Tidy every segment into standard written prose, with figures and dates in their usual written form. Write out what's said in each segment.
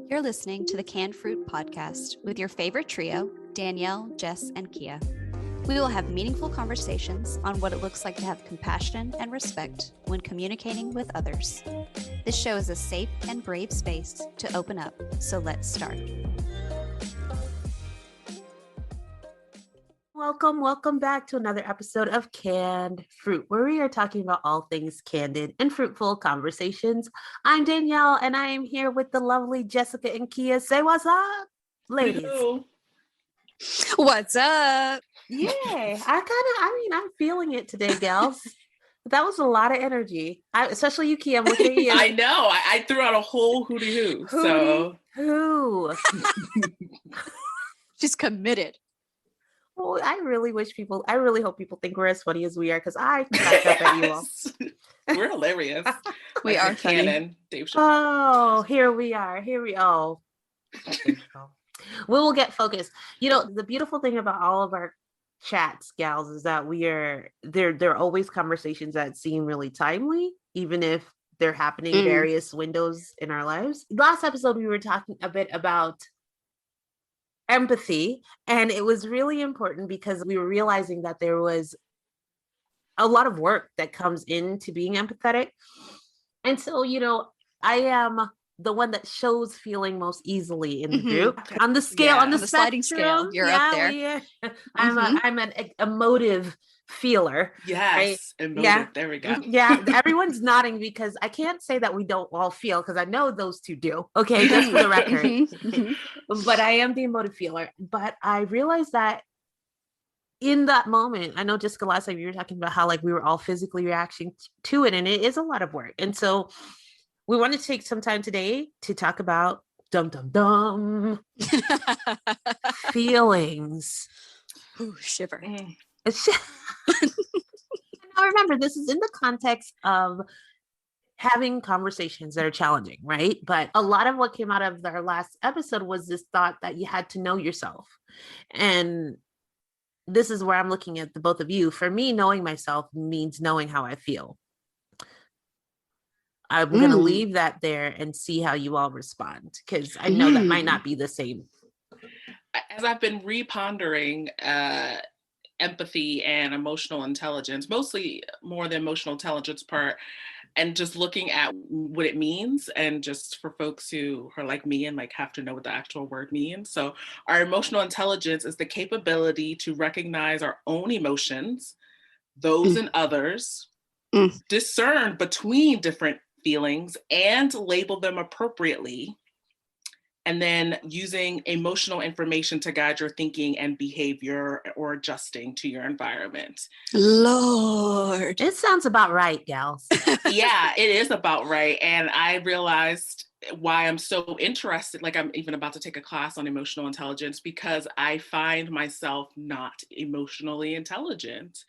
You're listening to the Canned Fruit Podcast with your favorite trio, Danielle, Jess, and Kia. We will have meaningful conversations on what it looks like to have compassion and respect when communicating with others. This show is a safe and brave space to open up, so let's start. Welcome back to another episode of Canned Fruit, where we are talking about all things candid and fruitful conversations. I'm Danielle, and I am here with the lovely Jessica and Kia. Say what's up, ladies. Hello. What's up? Yeah, I'm feeling it today, gals. That was a lot of energy. Especially you, Kia. I'm looking at you. I know. I threw out a whole hootie hoo. So Who? She's committed. Oh, I really hope people think we're as funny as we are, because I cracked up at you all. We're hilarious. We are funny. Cannon, Dave Chappelle. Oh, here we are. We will get focused. You know, the beautiful thing about all of our chats, gals, is that there are always conversations that seem really timely, even if they're happening various windows in our lives. Last episode, we were talking a bit about empathy, and it was really important because we were realizing that there was a lot of work that comes into being empathetic. And so, you know, I am the one that shows feeling most easily in the group. On the scale, on the sliding scale, you're up there. I'm an emotive feeler. Yes, right? emotive. Yeah. There we go. Yeah, everyone's nodding because I can't say that we don't all feel, because I know those two do. Okay, just for the record. But I am the emotive feeler. But I realized that in that moment, I know Jessica, last time you were talking about how like we were all physically reacting to it, and it is a lot of work. And so we want to take some time today to talk about feelings. Ooh, shiver. Now remember, this is in the context of having conversations that are challenging, right? But a lot of what came out of our last episode was this thought that you had to know yourself. And this is where I'm looking at the both of you. For me, knowing myself means knowing how I feel. I'm going to leave that there and see how you all respond, because I know that might not be the same. As I've been repondering empathy and emotional intelligence, mostly more the emotional intelligence part, and just looking at what it means, and just for folks who are like me and like have to know what the actual word means. So our emotional intelligence is the capability to recognize our own emotions, those in others, discern between different feelings and label them appropriately, and then using emotional information to guide your thinking and behavior or adjusting to your environment. Lord. It sounds about right, gals. Yeah, it is about right. And I realized why I'm so interested, like I'm even about to take a class on emotional intelligence, because I find myself not emotionally intelligent.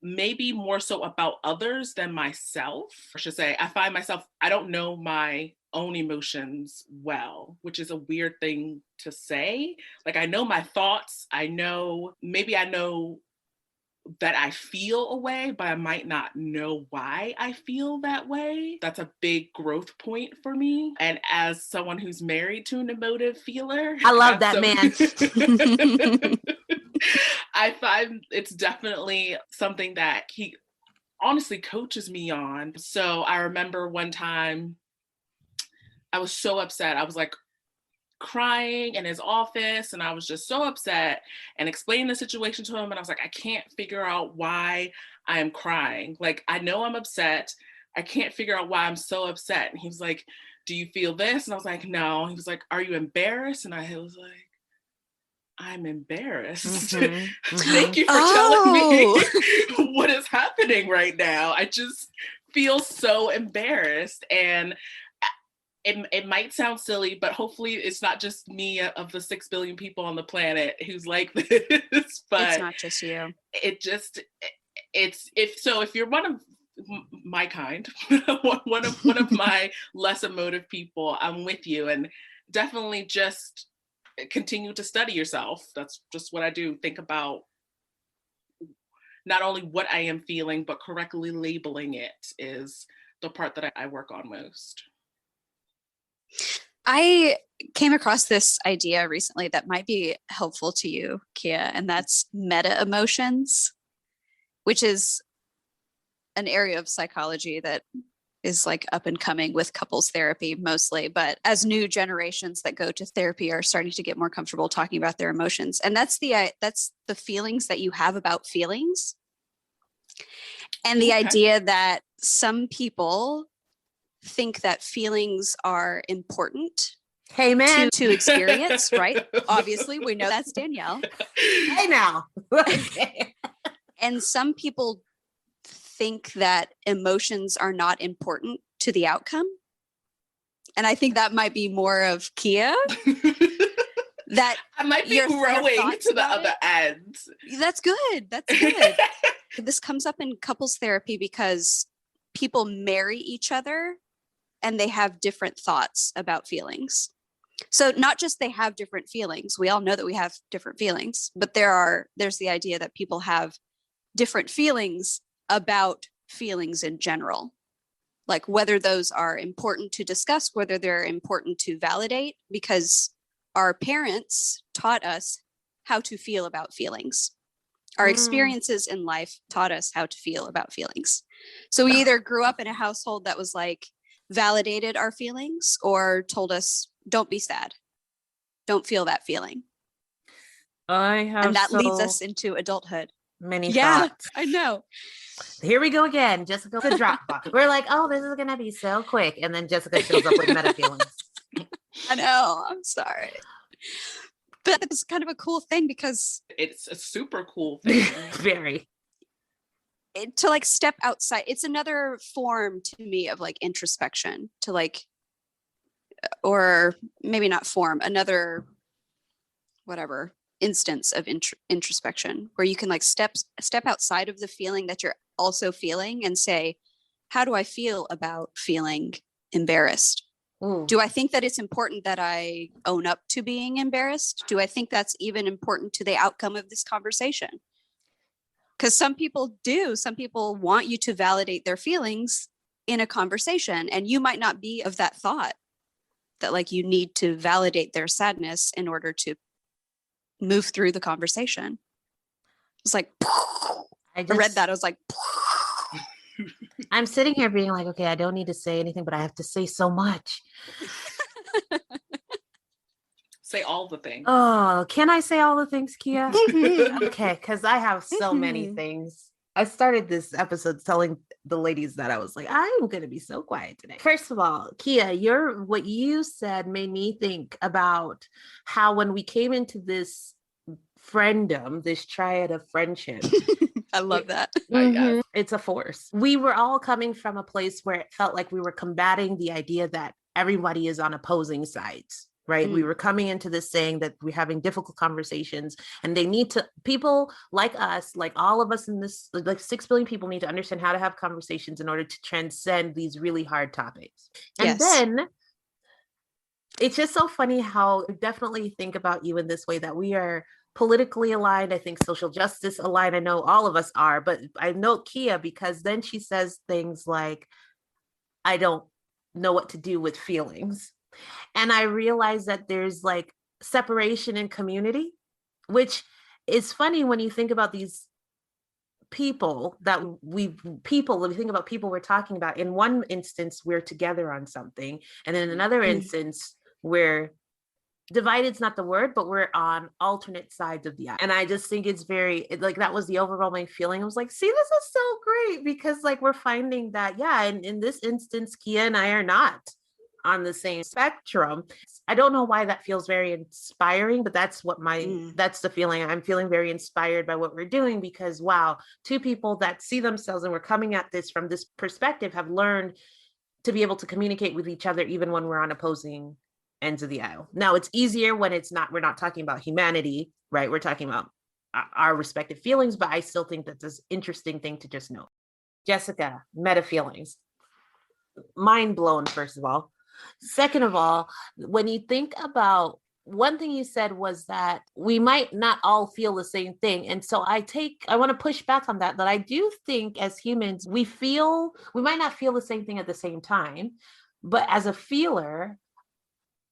Maybe more so about others than myself. I should say, I find myself, I don't know my own emotions well, which is a weird thing to say. Like I know my thoughts, I know that I feel a way, but I might not know why I feel that way. That's a big growth point for me. And as someone who's married to an emotive feeler, I love that man. I find it's definitely something that he honestly coaches me on. So I remember one time I was so upset. I was like crying in his office, and I was just so upset and explaining the situation to him. And I was like, I can't figure out why I am crying. Like, I know I'm upset. I can't figure out why I'm so upset. And he was like, do you feel this? And I was like, no. He was like, are you embarrassed? And I was like, I'm embarrassed. Thank you for telling me what is happening right now. I just feel so embarrassed. And it might sound silly, but hopefully it's not just me of the 6 billion people on the planet who's like this. But it's not just you. If you're one of my kind, one of my less emotive people, I'm with you. And definitely just continue to study yourself. That's just what I do. Think about not only what I am feeling, but correctly labeling it is the part that I work on most. I came across this idea recently that might be helpful to you, Kia, and that's meta emotions, which is an area of psychology that is like up and coming with couples therapy mostly, but as new generations that go to therapy are starting to get more comfortable talking about their emotions. And that's the feelings that you have about feelings. And the idea that some people think that feelings are important to experience, right? Obviously, we know that's Danielle. Hey now. And some people think that emotions are not important to the outcome. And I think that might be more of Kia. That I might be growing to the other end. That's good. That's good. This comes up in couples therapy because people marry each other and they have different thoughts about feelings. So not just they have different feelings. We all know that we have different feelings, but there's the idea that people have different feelings about feelings in general, like whether those are important to discuss, whether they're important to validate, because our parents taught us how to feel about feelings. Our experiences in life taught us how to feel about feelings. So we either grew up in a household that was like validated our feelings or told us, don't be sad. Don't feel that feeling. And that leads us into adulthood. Many thoughts. I know. Here we go again. Jessica, the drop box. We're like, oh, this is going to be so quick. And then Jessica shows up with meta feelings. I know. I'm sorry. But it's kind of a cool thing because it's a super cool thing. Very. To like step outside. It's another form to me of like introspection, to like, or maybe not form, another whatever instance of introspection where you can like step outside of the feeling that you're also feeling and say, how do I feel about feeling embarrassed? Ooh. Do I think that it's important that I own up to being embarrassed? Do I think that's even important to the outcome of this conversation? Because some people do. Some people want you to validate their feelings in a conversation, and you might not be of that thought that like you need to validate their sadness in order to move through the conversation. It's like, I read that. I was like, I'm sitting here being like, okay, I don't need to say anything, but I have to say so much. Say all the things. Oh, can I say all the things, Kia? Okay, because I have so many things. I started this episode telling the ladies that I was like, I'm going to be so quiet today. First of all, Kia, what you said made me think about how when we came into this friendom, this triad of friendship. I love that. It's a force. We were all coming from a place where it felt like we were combating the idea that everybody is on opposing sides. Right. We were coming into this saying that we're having difficult conversations and people like us, like all of us in this, like 6 billion people need to understand how to have conversations in order to transcend these really hard topics. And then it's just so funny how I definitely think about you in this way that we are politically aligned. I think social justice aligned. I know all of us are, but I know Kia because then she says things like, I don't know what to do with feelings. And I realized that there's like separation in community, which is funny when you think about these people we think about people we're talking about. In one instance, we're together on something. And in another instance, we're divided's not the word, but we're on alternate sides of the aisle. And I just think it's that was the overwhelming feeling. I was like, see, this is so great because like we're finding that, and in this instance, Kia and I are not on the same spectrum. I don't know why that feels very inspiring, but that's what that's the feeling. I'm feeling very inspired by what we're doing because wow, two people that see themselves and we're coming at this from this perspective have learned to be able to communicate with each other even when we're on opposing ends of the aisle. Now it's easier when we're not talking about humanity, right? We're talking about our respective feelings, but I still think that's an interesting thing to just know. Jessica, meta feelings. Mind blown, first of all. Second of all, when you think about one thing you said was that we might not all feel the same thing. And so I want to push back on that I do think as humans, we might not feel the same thing at the same time, but as a feeler,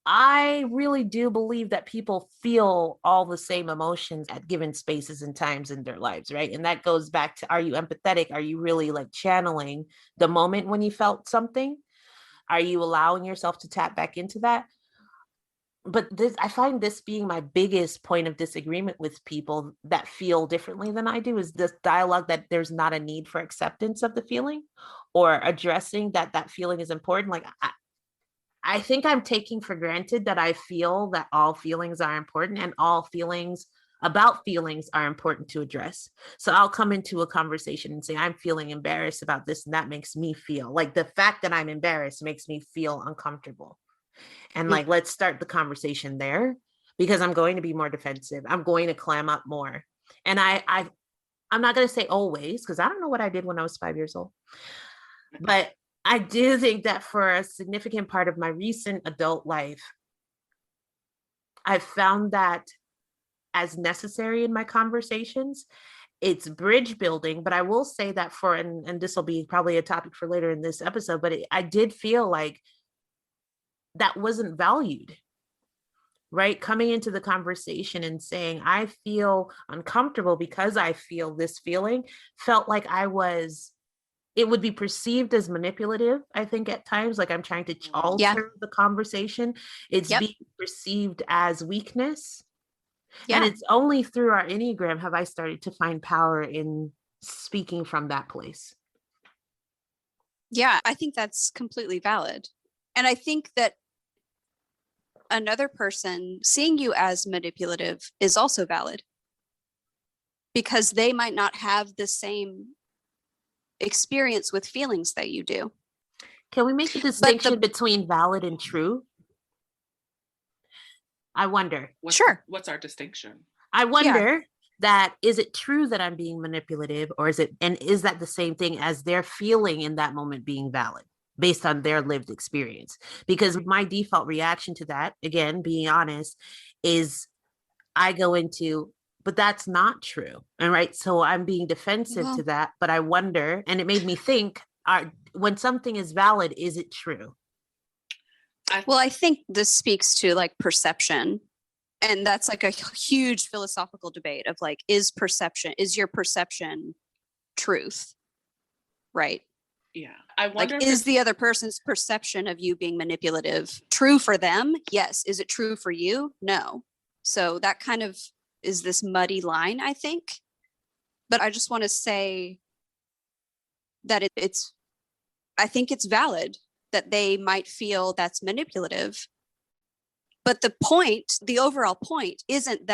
I really do believe that people feel all the same emotions at given spaces and times in their lives, right? And that goes back to, are you empathetic? Are you really like channeling the moment when you felt something? Are you allowing yourself to tap back into that? But this, I find this being my biggest point of disagreement with people that feel differently than I do, is this dialogue that there's not a need for acceptance of the feeling or addressing that that feeling is important. Like, I think I'm taking for granted that I feel that all feelings are important and all feelings about feelings are important to address. So I'll come into a conversation and say, I'm feeling embarrassed about this. And that makes me feel like, the fact that I'm embarrassed makes me feel uncomfortable. And like, let's start the conversation there, because I'm going to be more defensive. I'm going to clam up more. And I'm not going to say always, because I don't know what I did when I was 5 years old. But I do think that for a significant part of my recent adult life, I've found that as necessary in my conversations. It's bridge building, but I will say that and this will be probably a topic for later in this episode, but I did feel like that wasn't valued, right? Coming into the conversation and saying, I feel uncomfortable because I feel this feeling, felt like it would be perceived as manipulative, I think, at times, like I'm trying to alter the conversation. It's being perceived as weakness. Yeah. And it's only through our Enneagram have I started to find power in speaking from that place. Yeah, I think that's completely valid. And I think that another person seeing you as manipulative is also valid, because they might not have the same experience with feelings that you do. Can we make the distinction between valid and true? I wonder. What's our distinction? I wonder that, is it true that I'm being manipulative, or is that the same thing as their feeling in that moment being valid based on their lived experience? Because my default reaction to that, again, being honest, is I go into, but that's not true. And right. So I'm being defensive to that, but I wonder, and it made me think, when something is valid, is it true? I think this speaks to like perception. And that's like a huge philosophical debate of like, is your perception truth? Right. Yeah. I wonder, like, is the other person's perception of you being manipulative true for them? Yes. Is it true for you? No. So that kind of is this muddy line, I think. But I just want to say that I think it's valid that they might feel that's manipulative. But the overall point isn't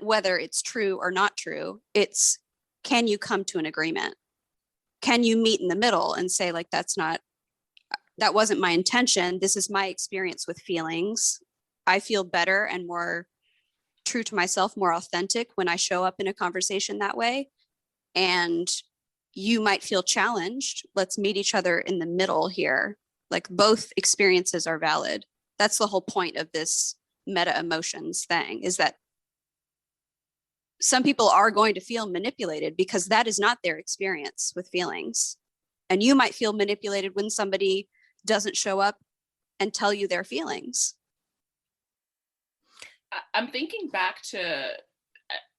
whether it's true or not true. It's, can you come to an agreement? Can you meet in the middle and say, like, that wasn't my intention. This is my experience with feelings. I feel better and more true to myself, more authentic when I show up in a conversation that way. And you might feel challenged. Let's meet each other in the middle here. Like, both experiences are valid. That's the whole point of this meta emotions thing, is that some people are going to feel manipulated because that is not their experience with feelings. And you might feel manipulated when somebody doesn't show up and tell you their feelings. I'm thinking back to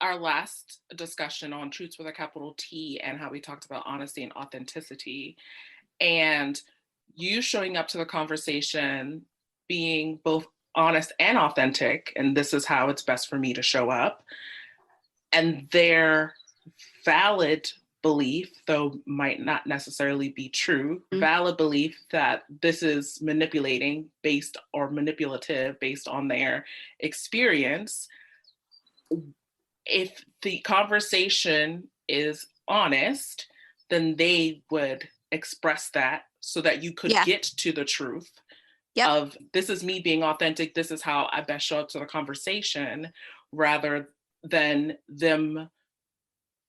our last discussion on Truths with a capital T and how we talked about honesty and authenticity, and you showing up to the conversation being both honest and authentic, and this is how it's best for me to show up. And their valid belief, though might not necessarily be true, valid belief that this is manipulative based on their experience. If the conversation is honest, then they would express that so that you could get to the truth of, this is me being authentic, this is how I best show up to the conversation, rather than them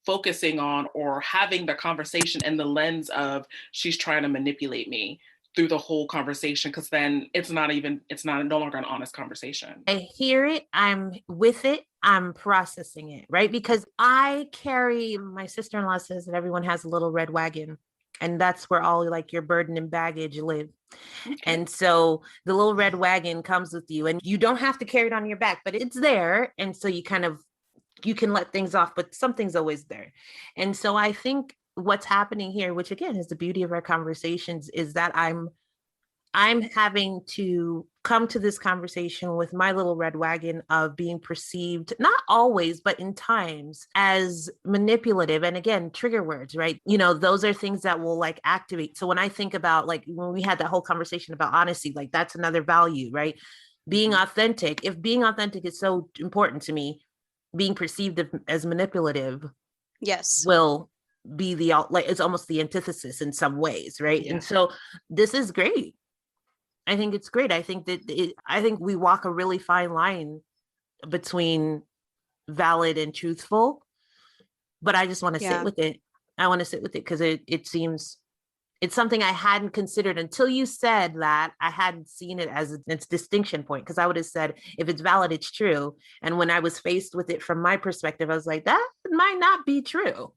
focusing on or having the conversation in the lens of, she's trying to manipulate me through the whole conversation, because then it's no longer an honest conversation. I hear it, I'm with it, I'm processing it, right? Because my sister-in-law says that everyone has a little red wagon, and that's where all like your burden and baggage live. Okay. And so the little red wagon comes with you and you don't have to carry it on your back, but it's there. And so you can let things off, but something's always there. And so I think what's happening here, which again is the beauty of our conversations, is that I'm having to come to this conversation with my little red wagon of being perceived, not always, but in times, as manipulative. And again, trigger words, right? Those are things that will like activate. So when I think about like when we had that whole conversation about honesty, like that's another value, right? Being authentic. If being authentic is so important to me, being perceived as manipulative, yes, will be it's almost the antithesis in some ways, right? Yeah. And so this is great. I think it's great. I think I think we walk a really fine line between valid and truthful, but I just want to sit with it. I want to sit with it because it seems it's something I hadn't considered until you said that. I hadn't seen it as its distinction point, because I would have said if it's valid, it's true. And when I was faced with it from my perspective, I was like, that might not be true.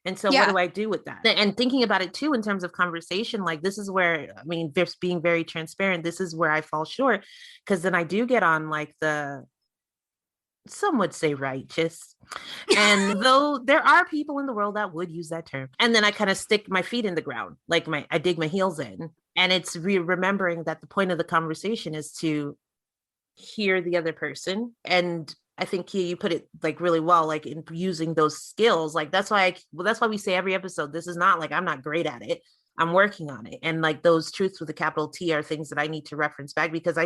And so what do I do with that? And thinking about it too, in terms of conversation, like this is where, I mean, just being very transparent, this is where I fall short. Because then I do get on like some would say righteous. And though there are people in the world that would use that term. And then I kind of stick my feet in the ground, like I dig my heels in. And it's remembering that the point of the conversation is to hear the other person. And I think you put it like really well, like in using those skills. Like that's why we say every episode, this is not like I'm not great at it. I'm working on it. And like those truths with a capital T are things that I need to reference back, because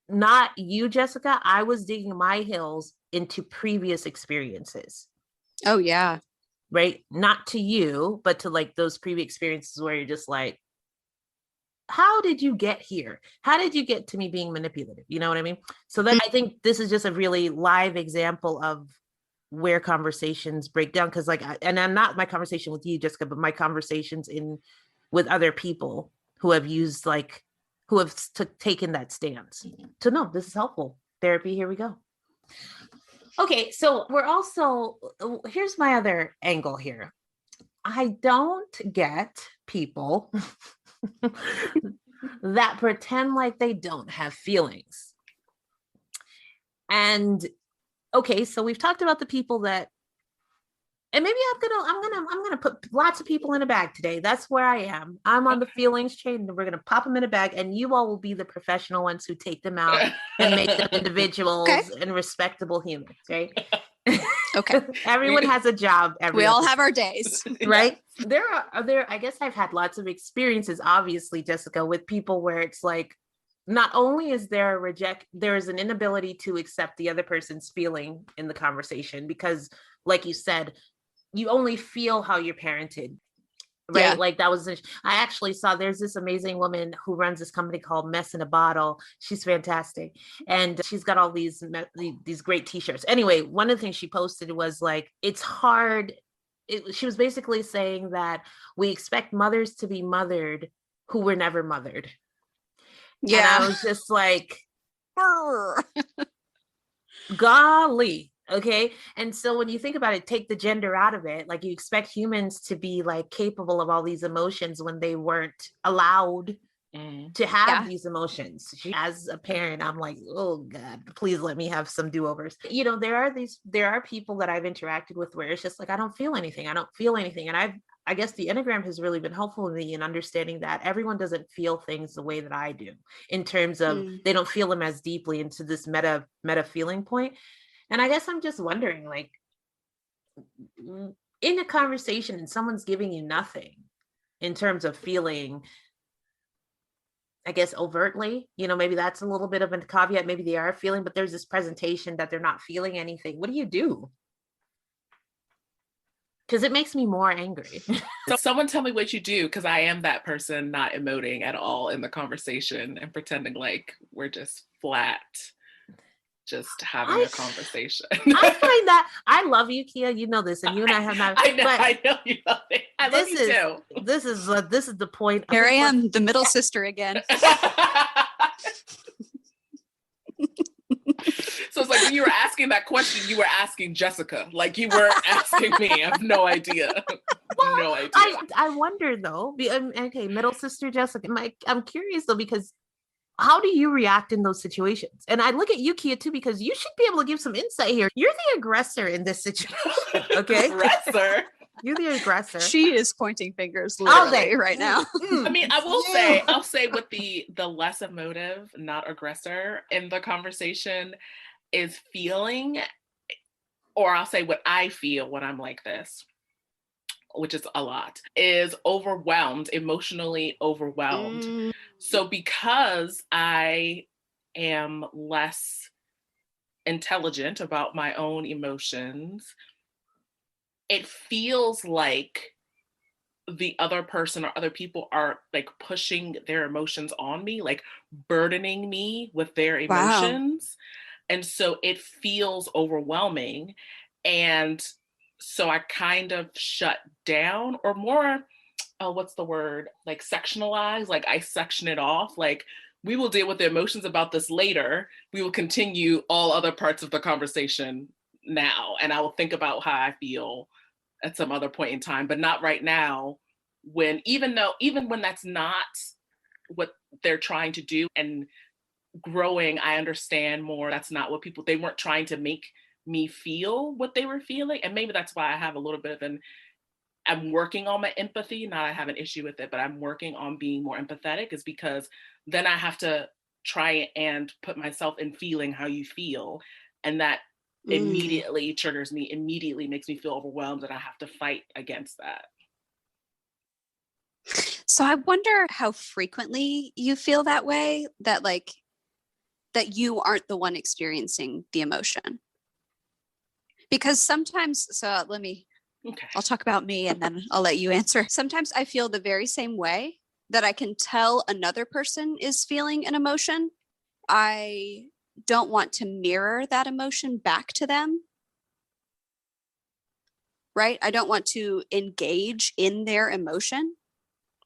not you, Jessica, I was digging my heels into previous experiences. Oh yeah. Right. Not to you, but to like those previous experiences where you're just like, how did you get here? How did you get to me being manipulative? You know what I mean? So then I think this is just a really live example of where conversations break down. Cause like, and I'm not my conversation with you, Jessica, but my conversations with other people who have used who have taken that stance. So no, this is helpful. Therapy, here we go. Okay. So here's my other angle here. I don't get people that pretend like they don't have feelings. And okay, so we've talked about the people that, and maybe I'm gonna put lots of people in a bag today. That's where I am. I'm on the feelings chain, and we're gonna pop them in a bag, and you all will be the professional ones who take them out and make them individuals and respectable humans, right? Okay. Everyone has a job. We all have our days, right? There I guess I've had lots of experiences, obviously, Jessica, with people where it's like, not only is there is an inability to accept the other person's feeling in the conversation, because like you said, you only feel how you're parented. Right. Yeah. Like that was, I actually saw there's this amazing woman who runs this company called Mess in a Bottle. She's fantastic. And she's got all these great t-shirts. Anyway, one of the things she posted was like, it's hard. She was basically saying that we expect mothers to be mothered who were never mothered. Yeah. And I was just like, golly. Okay. And so when you think about it, take the gender out of it, like you expect humans to be like capable of all these emotions when they weren't allowed to have these emotions. As a parent, I'm like, oh God, please let me have some do-overs. There are people that I've interacted with where it's just like, I don't feel anything. And I guess the Enneagram has really been helpful to me in understanding that everyone doesn't feel things the way that I do, in terms of they don't feel them as deeply into this meta feeling point. And I guess I'm just wondering, like, in a conversation and someone's giving you nothing in terms of feeling, I guess overtly, maybe that's a little bit of a caveat. Maybe they are feeling, but there's this presentation that they're not feeling anything. What do you do? Because it makes me more angry. So someone tell me what you do, because I am that person not emoting at all in the conversation and pretending like we're just flat. Just having a conversation. I find that I love you, Kia. You know this, and you and I have not. I know you love it. I love you too. This is the point. Here I am, the middle sister again. So it's like when you were asking that question, you were asking Jessica, like you weren't asking me. I have no idea. no idea. I wonder though. Okay, middle sister Jessica, I'm curious though, because how do you react in those situations? And I look at you, Kia, too, because you should be able to give some insight here. You're the aggressor in this situation, okay? Aggressor. You're the aggressor. She is pointing fingers literally right now. I mean, I'll say with the less emotive, not aggressor in the conversation is feeling, or I'll say what I feel when I'm like this, which is a lot, is overwhelmed, emotionally overwhelmed. So because I am less intelligent about my own emotions, it feels like the other person or other people are like pushing their emotions on me, like burdening me with their emotions. Wow. And so it feels overwhelming. And so I kind of shut down, or more, what's the word? Like sectionalize, like I section it off. Like, we will deal with the emotions about this later. We will continue all other parts of the conversation now. And I will think about how I feel at some other point in time, but not right now, even when that's not what they're trying to do. And growing, I understand more, that's not what they weren't trying to make me feel what they were feeling. And maybe that's why I have a little bit of I'm working on my empathy. Not I have an issue with it, but I'm working on being more empathetic, is because then I have to try and put myself in feeling how you feel. And that immediately triggers me, immediately makes me feel overwhelmed, and I have to fight against that. So I wonder how frequently you feel that way, that you aren't the one experiencing the emotion. Because sometimes, I'll talk about me and then I'll let you answer. Sometimes I feel the very same way, that I can tell another person is feeling an emotion. I don't want to mirror that emotion back to them. Right? I don't want to engage in their emotion.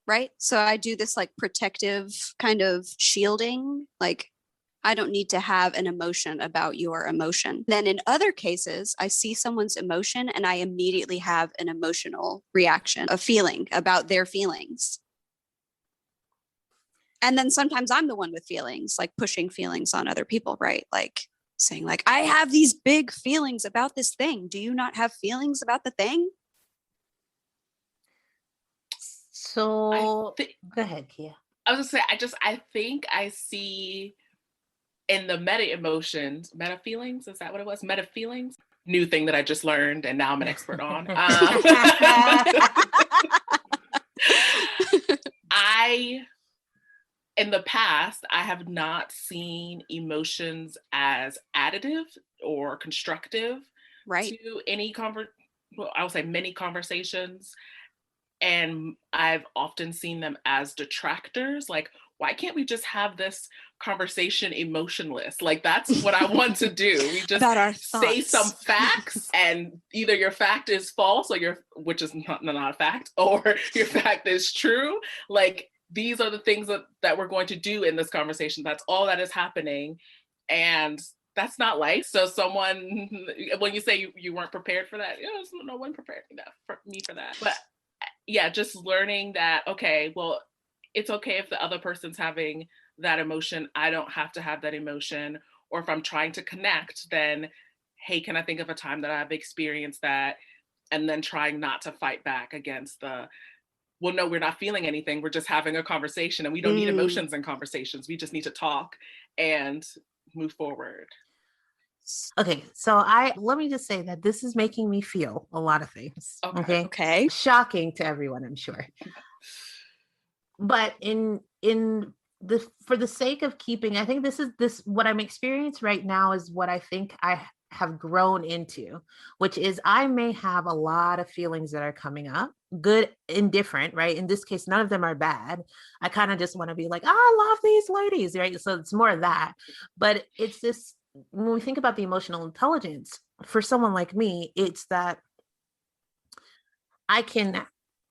Right? So I do this like protective kind of shielding, like I don't need to have an emotion about your emotion. Then in other cases, I see someone's emotion and I immediately have an emotional reaction, a feeling about their feelings. And then sometimes I'm the one with feelings, like pushing feelings on other people, right? Like saying like, I have these big feelings about this thing. Do you not have feelings about the thing? So go ahead, Kia. I was gonna say, I think I see in the meta feelings, is that what it was? Meta feelings? New thing that I just learned and now I'm an expert on. In the past, I have not seen emotions as additive or constructive to any I would say many conversations. And I've often seen them as detractors. Like, why can't we just have this conversation emotionless? Like, that's what I want to do. We just say some facts, and either your fact is false, or which is not a fact, or your fact is true. Like, these are the things that we're going to do in this conversation. That's all that is happening. And that's not life. So when you say you weren't prepared for that, no one prepared me for that. But yeah, just learning that, okay, well, it's okay if the other person's having that emotion. I don't have to have that emotion. Or if I'm trying to connect, then, hey, can I think of a time that I've experienced that? And then trying not to fight back against well, no, we're not feeling anything. We're just having a conversation, and we don't need emotions in conversations. We just need to talk and move forward. Okay, so let me just say that this is making me feel a lot of things. Okay. Shocking to everyone, I'm sure. But for the sake of keeping, I think this what I'm experiencing right now is what I think I have grown into, which is I may have a lot of feelings that are coming up, good and different, right? In this case, none of them are bad. I kind of just want to be like, I love these ladies, right? So it's more of that. But it's this, when we think about the emotional intelligence, for someone like me, it's that I can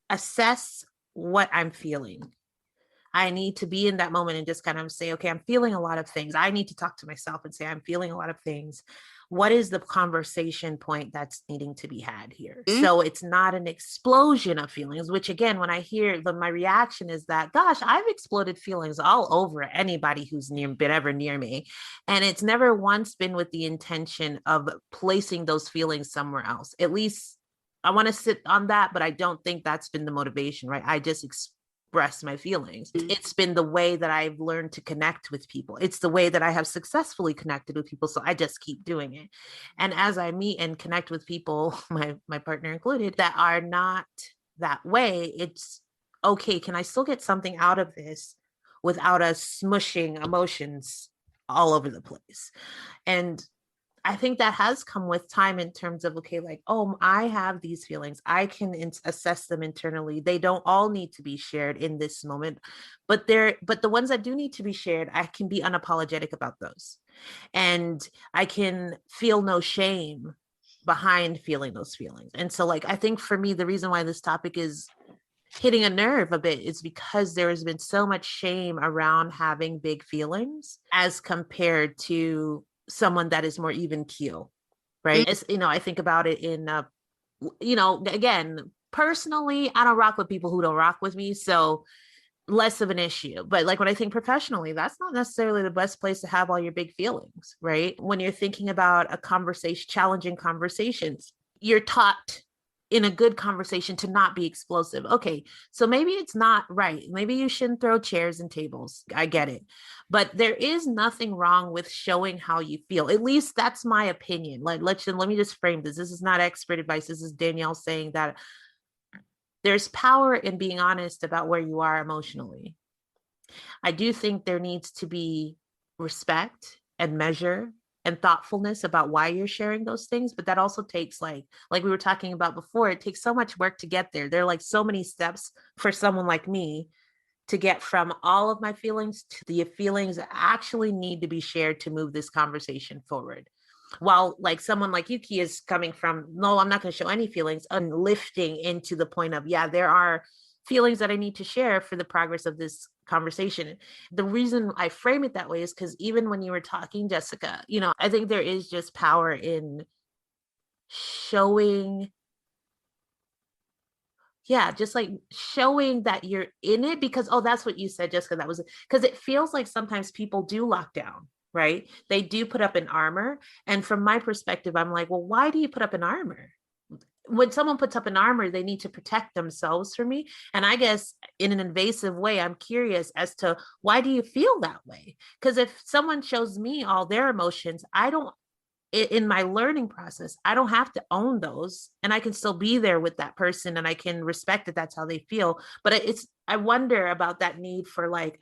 assess what I'm feeling. I need to be in that moment and just kind of say, okay, I'm feeling a lot of things. I need to talk to myself and say, I'm feeling a lot of things. what is the conversation point that's needing to be had here? So it's not an explosion of feelings, which again, when I hear my reaction is that, gosh, I've exploded feelings all over anybody who's been ever near me. And it's never once been with the intention of placing those feelings somewhere else. At least I want to sit on that, but I don't think that's been the motivation, right? I just express my feelings. It's been the way that I've learned to connect with people. It's the way that I have successfully connected with people. So I just keep doing it. And as I meet and connect with people, my partner included, that are not that way, it's okay. Can I still get something out of this without us smushing emotions all over the place? And I think that has come with time in terms of, okay, like, oh, I have these feelings. I can assess them internally. They don't all need to be shared in this moment, but the ones that do need to be shared, I can be unapologetic about those. And I can feel no shame behind feeling those feelings. And so like, I think for me, the reason why this topic is hitting a nerve a bit is because there has been so much shame around having big feelings as compared to someone that is more even keel, right? It's, I think about it in, again, personally, I don't rock with people who don't rock with me. So less of an issue. But like when I think professionally, that's not necessarily the best place to have all your big feelings, right? When you're thinking about a conversation, challenging conversations, you're taught in a good conversation to not be explosive. Okay, so maybe it's not right. Maybe you shouldn't throw chairs and tables. I get it. But there is nothing wrong with showing how you feel. At least that's my opinion. Like, let me just frame this. This is not expert advice. This is Danielle saying that there's power in being honest about where you are emotionally. I do think there needs to be respect and measure and thoughtfulness about why you're sharing those things. But that also takes like we were talking about before, it takes so much work to get there. There are like so many steps for someone like me to get from all of my feelings to the feelings that actually need to be shared to move this conversation forward. While like someone like Yuki is coming from, no, I'm not going to show any feelings, and lifting into the point of, yeah, there are feelings that I need to share for the progress of this conversation. The reason I frame it that way is because even when you were talking, Jessica, I think there is just power in showing, just like showing that you're in it, because, that's what you said, Jessica, that was, because it feels like sometimes people do lock down, right? They do put up an armor. And from my perspective, I'm like, well, why do you put up an armor? When someone puts up an armor, they need to protect themselves from me. And I guess in an invasive way, I'm curious as to why do you feel that way? Because if someone shows me all their emotions, in my learning process, I don't have to own those, and I can still be there with that person, and I can respect that that's how they feel. But I wonder about that need for like,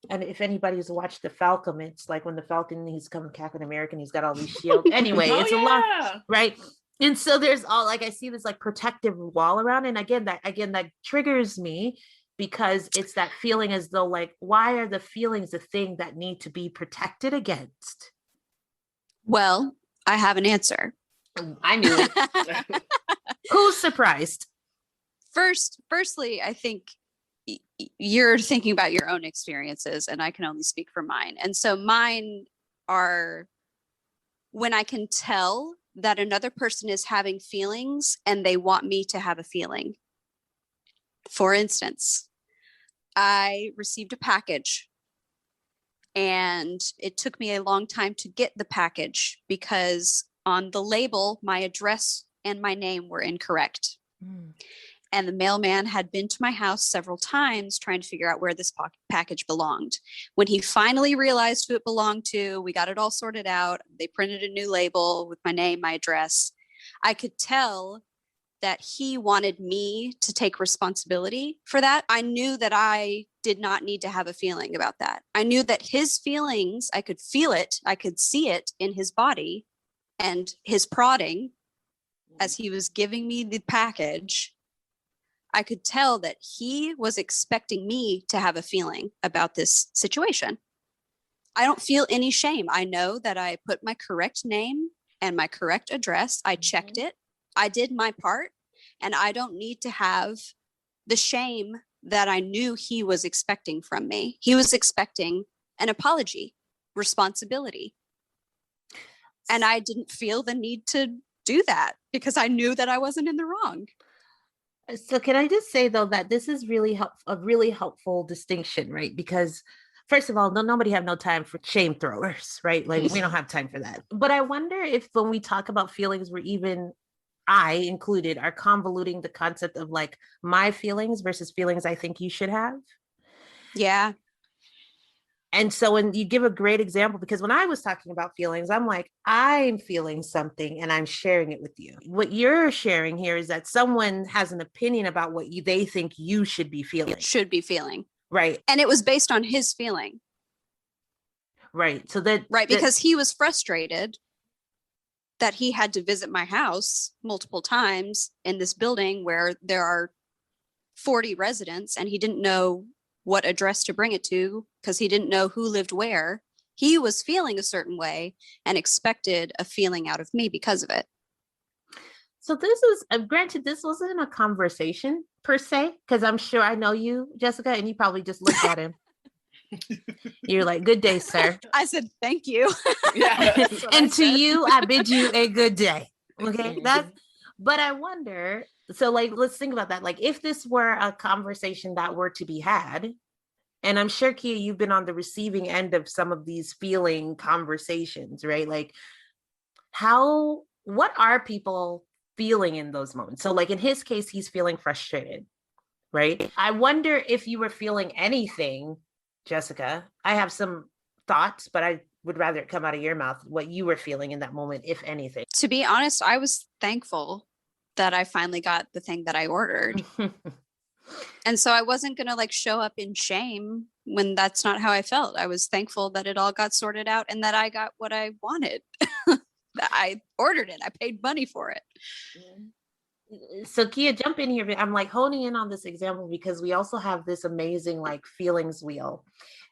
and if anybody's watched the Falcon, it's like when the Falcon, he's coming Captain American, he's got all these shields. Anyway, it's a lot, right? And so there's all like, I see this like protective wall around. And again, that triggers me, because it's that feeling as though like, why are the feelings a thing that need to be protected against? Well, I have an answer. I knew it. Who's surprised? Firstly, I think you're thinking about your own experiences, and I can only speak for mine. And so mine are when I can tell that another person is having feelings and they want me to have a feeling. For instance, I received a package, and it took me a long time to get the package because on the label, my address and my name were incorrect. And the mailman had been to my house several times trying to figure out where this package belonged. When he finally realized who it belonged to, we got it all sorted out. They printed a new label with my name, my address. I could tell that he wanted me to take responsibility for that. I knew that I did not need to have a feeling about that. I knew that his feelings, I could feel it, I could see it in his body and his prodding as he was giving me the package. I could tell that he was expecting me to have a feeling about this situation. I don't feel any shame. I know that I put my correct name and my correct address. I checked it. I did my part, and I don't need to have the shame that I knew he was expecting from me. He was expecting an apology, responsibility. And I didn't feel the need to do that because I knew that I wasn't in the wrong. So can I just say though, that this is really a really helpful distinction, right? Because first of all, nobody have no time for shame throwers, right? Like we don't have time for that. But I wonder if when we talk about feelings, we're even, I included, are convoluting the concept of like my feelings versus feelings I think you should have. Yeah. And so when you give a great example, because when I was talking about feelings, I'm like, I'm feeling something and I'm sharing it with you. What you're sharing here is that someone has an opinion about what they think you should be feeling. Should be feeling. Right. And it was based on his feeling. Right. So that. Right. Because he was frustrated that he had to visit my house multiple times in this building where there are 40 residents and he didn't know what address to bring it to because he didn't know who lived where. He was feeling a certain way and expected a feeling out of me because of it. So this is, granted, this wasn't a conversation per se, because I'm sure I know you, Jessica, and you probably just looked at him. You're like, good day, sir. I said, thank you. Yeah. And to you, I bid you a good day. Okay. But I wonder, so like, let's think about that. Like if this were a conversation that were to be had, and I'm sure, Kia, you've been on the receiving end of some of these feeling conversations, right? Like what are people feeling in those moments? So like in his case, he's feeling frustrated, right? I wonder if you were feeling anything, Jessica. I have some thoughts, but I would rather it come out of your mouth, what you were feeling in that moment, if anything. To be honest, I was thankful that I finally got the thing that I ordered. And so I wasn't going to like show up in shame when that's not how I felt. I was thankful that it all got sorted out and that I got what I wanted. I ordered it. I paid money for it. So Kia, jump in here. I'm like honing in on this example because we also have this amazing like feelings wheel.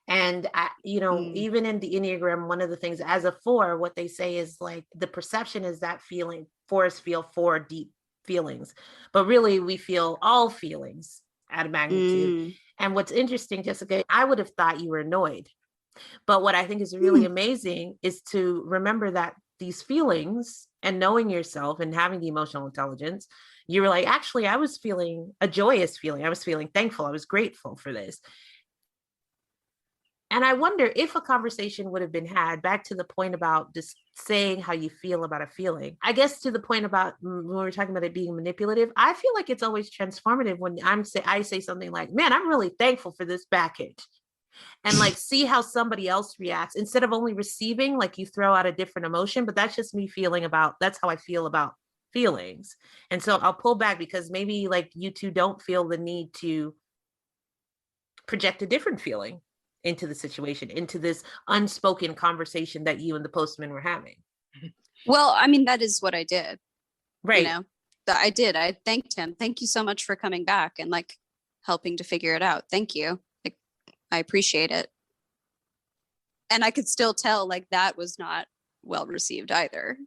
And even in the Enneagram, one of the things as a 4, what they say is like the perception is that feeling, 4s feel 4 deep feelings, but really we feel all feelings at a magnitude. And what's interesting, Jessica, I would have thought you were annoyed. But what I think is really amazing is to remember that these feelings and knowing yourself and having the emotional intelligence, you were like, actually, I was feeling a joyous feeling. I was feeling thankful. I was grateful for this. And I wonder if a conversation would have been had, back to the point about just saying how you feel about a feeling. I guess to the point about when we were talking about it being manipulative, I feel like it's always transformative when I say something like, man, I'm really thankful for this package. And like, see how somebody else reacts instead of only receiving, like you throw out a different emotion, but that's just me that's how I feel about feelings. And so I'll pull back because maybe like you two don't feel the need to project a different feeling into the situation, into this unspoken conversation that you and the postman were having. Well, I mean, that is what I did. Right. I did. I thanked him. Thank you so much for coming back and like helping to figure it out. Thank you. Like, I appreciate it. And I could still tell like that was not well received either.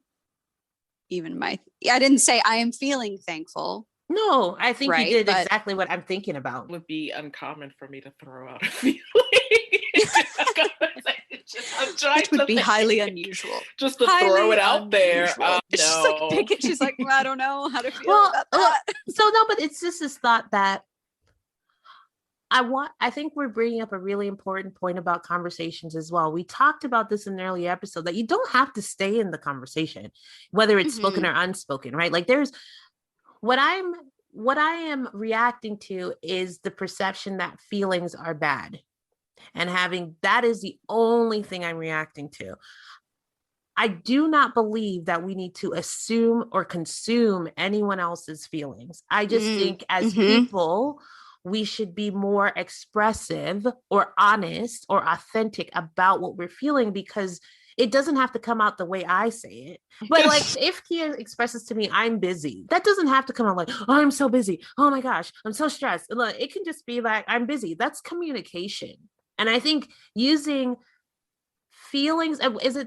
I didn't say I am feeling thankful. No, I think you did exactly what I'm thinking about. It would be uncommon for me to throw out a feeling. It would be highly unusual. Just to throw it out there. No. She's like, well, I don't know how to feel about that. But it's just this thought that I think we're bringing up a really important point about conversations as well. We talked about this in an earlier episode that you don't have to stay in the conversation, whether it's spoken or unspoken, right? Like what I am reacting to is the perception that feelings are bad, and that is the only thing I'm reacting to. I do not believe that we need to assume or consume anyone else's feelings. I just think as people, we should be more expressive or honest or authentic about what we're feeling, because it doesn't have to come out the way I say it. But like if Kia expresses to me, I'm busy, that doesn't have to come out like, oh, I'm so busy. Oh my gosh, I'm so stressed. It can just be like, I'm busy. That's communication. And I think using feelings,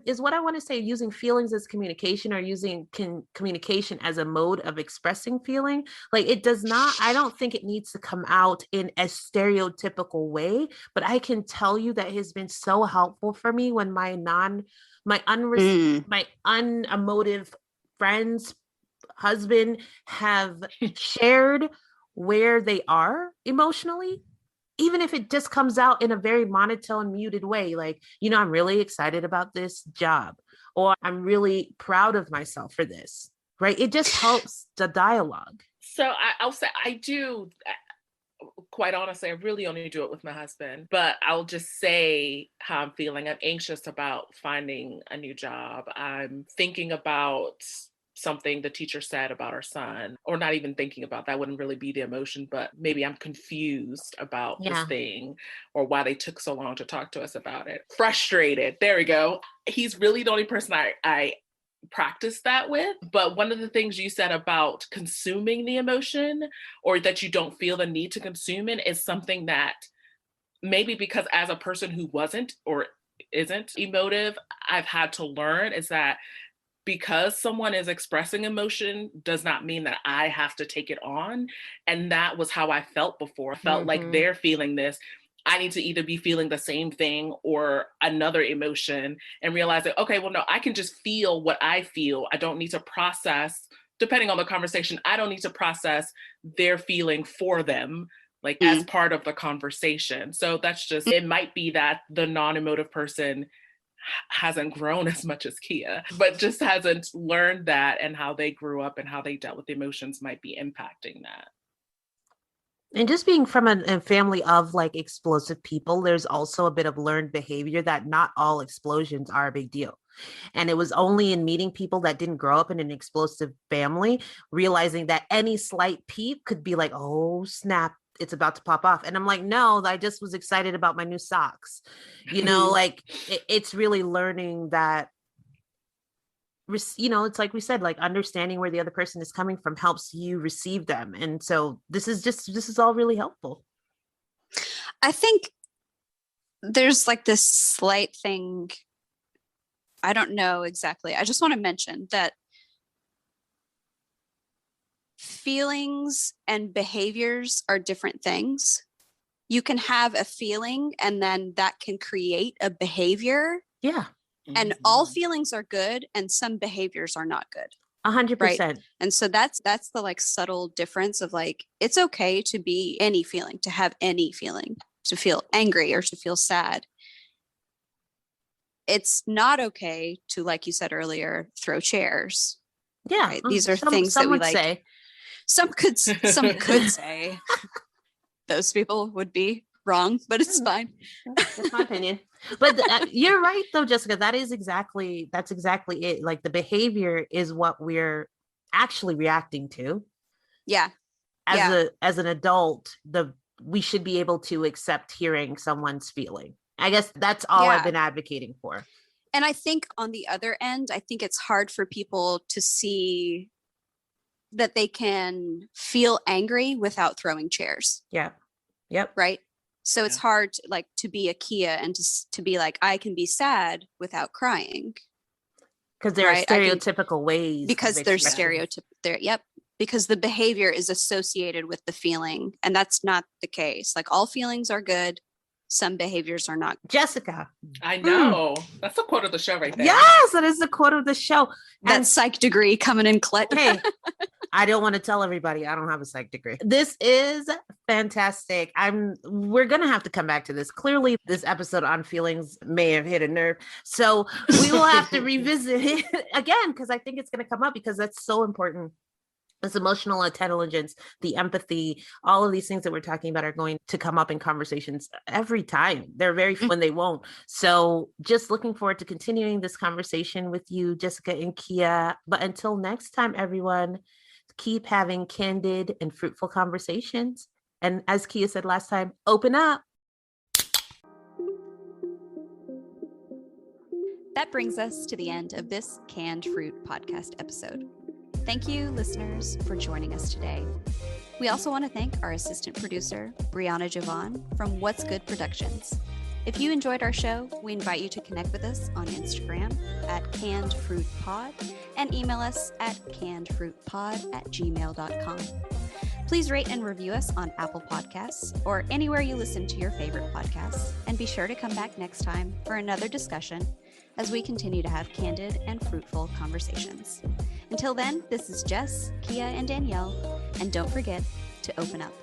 is what I want to say, using feelings as communication, or using communication as a mode of expressing feeling. Like, it does not, I don't think it needs to come out in a stereotypical way, but I can tell you that it has been so helpful for me when my unemotive friends, husband have shared where they are emotionally, even if it just comes out in a very monotone, muted way, like, I'm really excited about this job, or I'm really proud of myself for this, right? It just helps the dialogue. So I'll say I do, quite honestly, I really only do it with my husband, but I'll just say how I'm feeling. I'm anxious about finding a new job. I'm thinking about something the teacher said about our son, or not even thinking about that wouldn't really be the emotion, but maybe I'm confused about this thing, or why they took so long to talk to us about it. Frustrated. There we go. He's really the only person I practice that with. But one of the things you said about consuming the emotion, or that you don't feel the need to consume it, is something that maybe because as a person who wasn't or isn't emotive, I've had to learn, is that because someone is expressing emotion does not mean that I have to take it on. And that was how I felt before. I felt like they're feeling this. I need to either be feeling the same thing or another emotion, and realize that, okay, well, no, I can just feel what I feel. I don't need to process, depending on the conversation, I don't need to process their feeling for them, like as part of the conversation. So that's just, it might be that the non-emotive person hasn't grown as much as Kia, but just hasn't learned that, and how they grew up and how they dealt with emotions might be impacting that. And just being from a family of like explosive people, there's also a bit of learned behavior that not all explosions are a big deal. And it was only in meeting people that didn't grow up in an explosive family, realizing that any slight peep could be like, oh, snap, it's about to pop off. And I'm like, no, I just was excited about my new socks. Like it's really learning that, it's like we said, like understanding where the other person is coming from helps you receive them. And so this is all really helpful. I think there's like this slight thing, I don't know exactly. I just want to mention that feelings and behaviors are different things. You can have a feeling and then that can create a behavior. Yeah. And all feelings are good and some behaviors are not good. 100%. Right? And so that's the like subtle difference of like, it's okay to be any feeling, to have any feeling, to feel angry or to feel sad. It's not okay to, like you said earlier, throw chairs. Yeah. Right? These are things that we like. Say. Some could say those people would be wrong, but it's fine. That's my opinion. But you're right though, Jessica. That's exactly it. Like the behavior is what we're actually reacting to. Yeah. As an adult, we should be able to accept hearing someone's feeling. I guess that's all I've been advocating for. And I think on the other end, I think it's hard for people to see that they can feel angry without throwing chairs. Yeah. Yep. Right. So it's hard to be a Kia and to be like, I can be sad without crying. Because there are stereotypical ways. Because there's stereotypical there. Yep. Because the behavior is associated with the feeling. And that's not the case. Like all feelings are good. Some behaviors are not. Jessica. I know. That's the quote of the show right there. Yes, that is the quote of the show. That psych degree coming in clutch. Hey, I don't want to tell everybody I don't have a psych degree. This is fantastic. We're going to have to come back to this. Clearly, this episode on feelings may have hit a nerve. So we will have to revisit it again, because I think it's going to come up because that's so important. This emotional intelligence, the empathy, all of these things that we're talking about are going to come up in conversations every time. They're very few when they won't. So just looking forward to continuing this conversation with you, Jessica and Kia. But until next time, everyone, keep having candid and fruitful conversations. And as Kia said last time, open up. That brings us to the end of this Canned Fruit podcast episode. Thank you, listeners, for joining us today. We also want to thank our assistant producer, Brianna Javon from What's Good Productions. If you enjoyed our show, we invite you to connect with us on Instagram at cannedfruitpod and email us at cannedfruitpod@gmail.com. Please rate and review us on Apple Podcasts or anywhere you listen to your favorite podcasts, and be sure to come back next time for another discussion as we continue to have candid and fruitful conversations. Until then, this is Jess, Kia, and Danielle, and don't forget to open up.